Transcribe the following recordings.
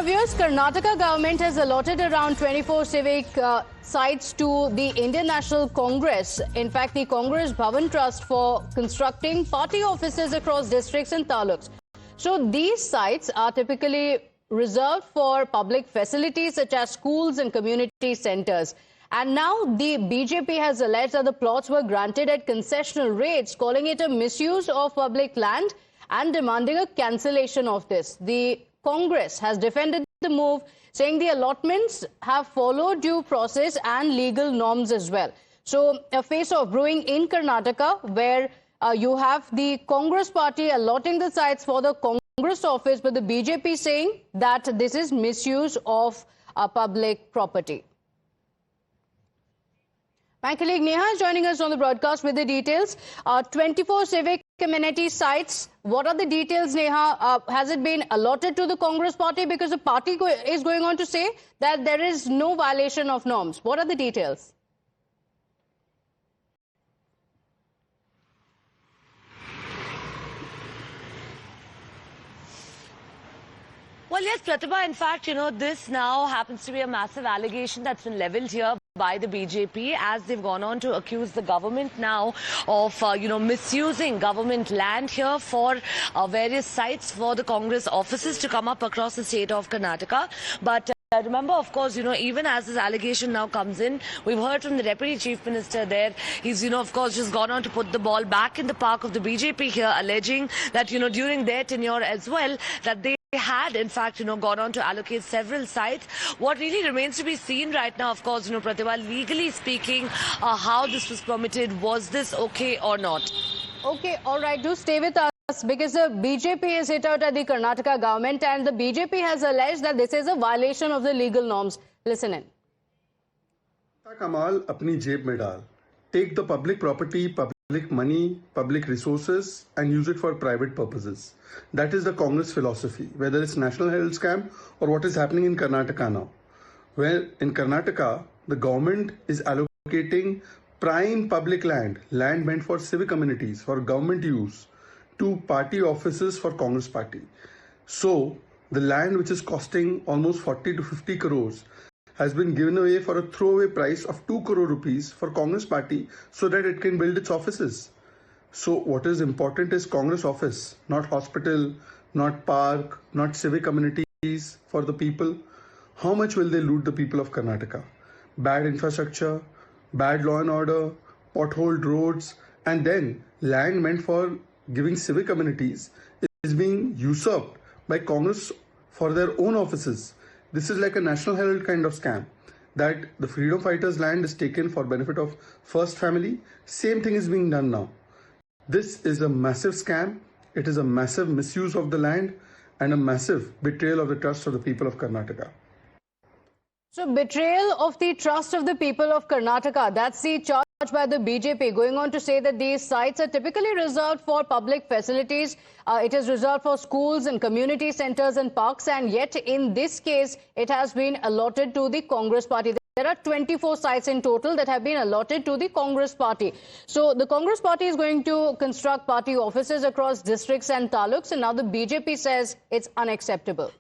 viewers, Karnataka government has allotted around 24 civic sites to the Indian National Congress. In fact, the Congress Bhavan Trust for constructing party offices across districts and taluks. So these sites are typically reserved for public facilities such as schools and community centers. And now the BJP has alleged that the plots were granted at concessional rates, calling it a misuse of public land and demanding a cancellation of this. The Congress has defended the move, saying the allotments have followed due process and legal norms as well. So a face-off brewing in Karnataka, where you have the Congress party allotting the sites for the Congress office, but the BJP saying that this is misuse of public property. My colleague Neha is joining us on the broadcast with the details. 24 civic community sites. What are the details, Neha? Has it been allotted to the Congress party? Because the party is going on to say that there is no violation of norms. What are the details? Well, yes, Pratibha, in fact, this now happens to be a massive allegation that's been leveled here by the BJP, as they've gone on to accuse the government now of, misusing government land here for various sites for the Congress offices to come up across the state of Karnataka. But remember, of course, even as this allegation now comes in, we've heard from the Deputy Chief Minister there. He's, of course, just gone on to put the ball back in the park of the BJP here, alleging that, during their tenure as well, that they had, in fact, gone on to allocate several sites. What really remains to be seen right now, of course, Pratibha, legally speaking, how this was permitted. Was this okay or not? Okay, all right. Do stay with us, because the BJP has hit out at the Karnataka government, and the BJP has alleged that this is a violation of the legal norms. Listen in. कमाल अपनी जेब में डाल. Take the public property, public money, public resources and use it for private purposes. That is the Congress philosophy, whether it's National Herald scam or what is happening in Karnataka now. Where in Karnataka, the government is allocating prime public land meant for civic communities, for government use, to party offices for Congress party. So the land which is costing almost 40 to 50 crores has been given away for a throwaway price of 2 crore rupees for Congress party so that it can build its offices. So what is important is Congress office, not hospital, not park, not civic communities for the people. How much will they loot the people of Karnataka? Bad infrastructure, bad law and order, potholed roads, and then land meant for giving civic communities is being usurped by Congress for their own offices. This is like a National Herald kind of scam, that the freedom fighters' land is taken for benefit of first family. Same thing is being done now. This is a massive scam. It is a massive misuse of the land and a massive betrayal of the trust of the people of Karnataka. So betrayal of the trust of the people of Karnataka, that's the charge by the BJP, going on to say that these sites are typically reserved for public facilities. It is reserved for schools and community centers and parks, and yet in this case, it has been allotted to the Congress party. There are 24 sites in total that have been allotted to the Congress party. So the Congress party is going to construct party offices across districts and taluks, and now the BJP says it's unacceptable.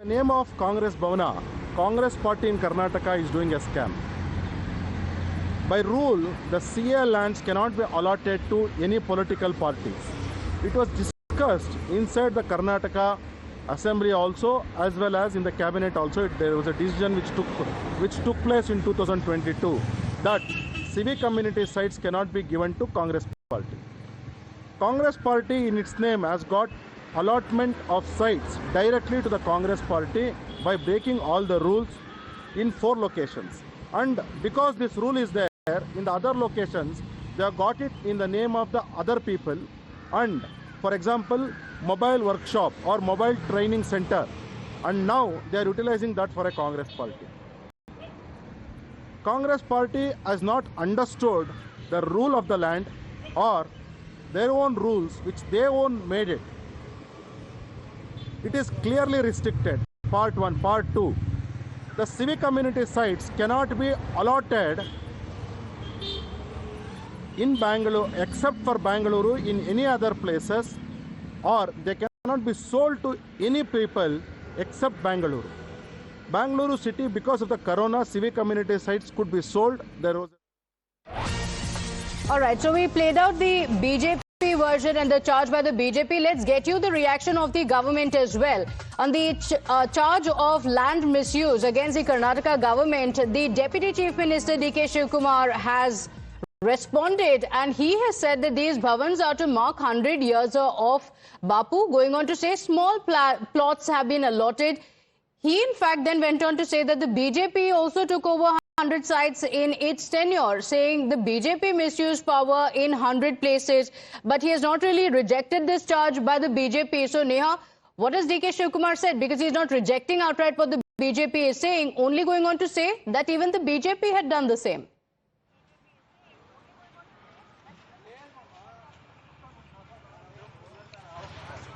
In the name of Congress Bhavana, Congress party in Karnataka is doing a scam. By rule, the CA lands cannot be allotted to any political parties. It was discussed inside the Karnataka Assembly also, as well as in the cabinet also. There was a decision which took place in 2022 that civic community sites cannot be given to Congress party. Congress party in its name has got allotment of sites directly to the Congress party by breaking all the rules in 4 locations. And because this rule is there, in the other locations, they have got it in the name of the other people. And for example, mobile workshop or mobile training center. And now they are utilizing that for a Congress party. Congress party has not understood the rule of the land or their own rules which they own made it. It is clearly restricted. Part 1, Part 2. The civic community sites cannot be allotted in Bangalore, except for Bangalore, in any other places, or they cannot cannot be sold to any people except Bangalore. Bangalore city, because of the corona, civic community sites could be sold. There was. All right, so we played out the BJP version and the charge by the BJP. Let's get you the reaction of the government as well. On the charge of land misuse against the Karnataka government, the Deputy Chief Minister D.K. Shivkumar has responded, and he has said that these bhavans are to mark 100 years of Bapu, going on to say small plots have been allotted. He in fact then went on to say that the BJP also took over 100 sites in its tenure, saying the BJP misused power in 100 places, but he has not really rejected this charge by the BJP. So Neha, what has D.K. Shivkumar said? Because he's not rejecting outright what the BJP is saying, only going on to say that even the BJP had done the same.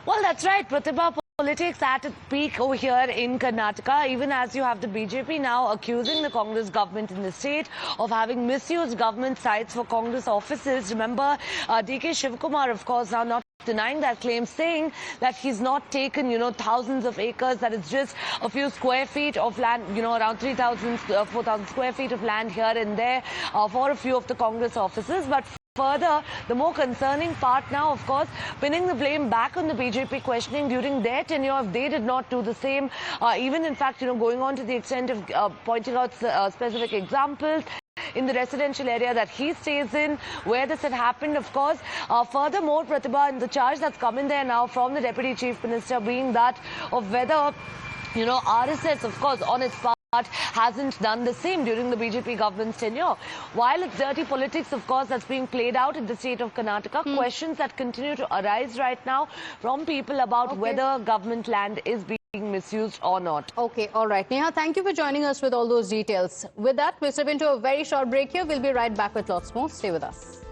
Well, that's right, Pratibha. Politics at its peak over here in Karnataka, even as you have the BJP now accusing the Congress government in the state of having misused government sites for Congress offices. Remember, D.K. Shivkumar, of course, now not denying that claim, saying that he's not taken, thousands of acres, that it's just a few square feet of land, around 3,000, 4,000 square feet of land here and there for a few of the Congress offices. But further, the more concerning part now, of course, pinning the blame back on the BJP, questioning during their tenure if they did not do the same. Even, in fact, going on to the extent of pointing out specific examples in the residential area that he stays in, where this had happened, of course. Furthermore, Pratibha, in the charge that's come in there now from the Deputy Chief Minister being that of whether, RSS, of course, on its part, hasn't done the same during the BJP government's tenure. While it's dirty politics, of course, that's being played out in the state of Karnataka, questions that continue to arise right now from people about whether government land is being misused or not. Okay, all right. Neha, thank you for joining us with all those details. With that, we'll step into a very short break here. We'll be right back with lots more. Stay with us.